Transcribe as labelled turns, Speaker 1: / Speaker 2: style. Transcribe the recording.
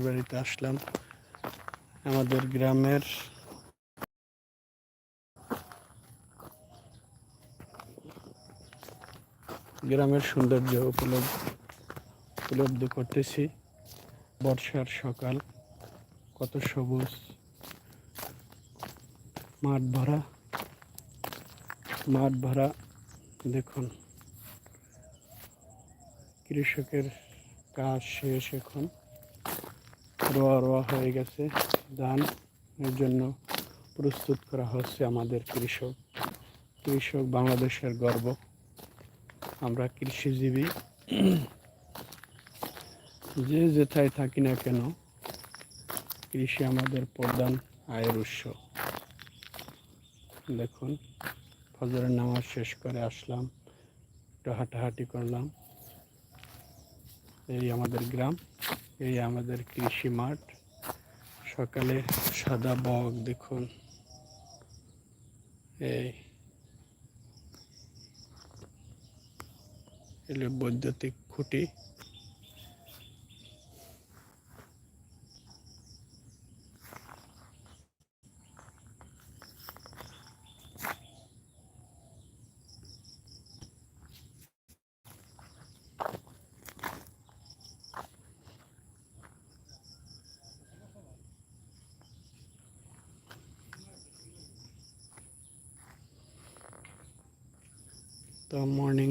Speaker 1: বাড়িতে আসলাম। আমাদের গ্রামের সৌন্দর্য উপলব্ধি করতেছি। বর্ষার সকাল, কত সবুজ, মাঠ ভরা। দেখুন, কৃষকের কাজ শেষ, এখন রোয়া হয়ে গেছে। ধান এর জন্য প্রস্তুত করা হচ্ছে। আমাদের কৃষক বাংলাদেশের গর্ব। আমরা কৃষিজীবী, যে যেথায় থাকি না কেন, কৃষি আমাদের প্রধান আয়ের উৎস। দেখুন, ফজরের নামাজ শেষ করে আসলাম, একটু হাঁটাহাঁটি করলাম। এই আমাদের গ্রাম, এই আমাদের কৃষি মাঠ। সকালে সাদা বক, দেখুন, এই এলো বৈদ্যুতিক খুঁটি। তো মর্নিং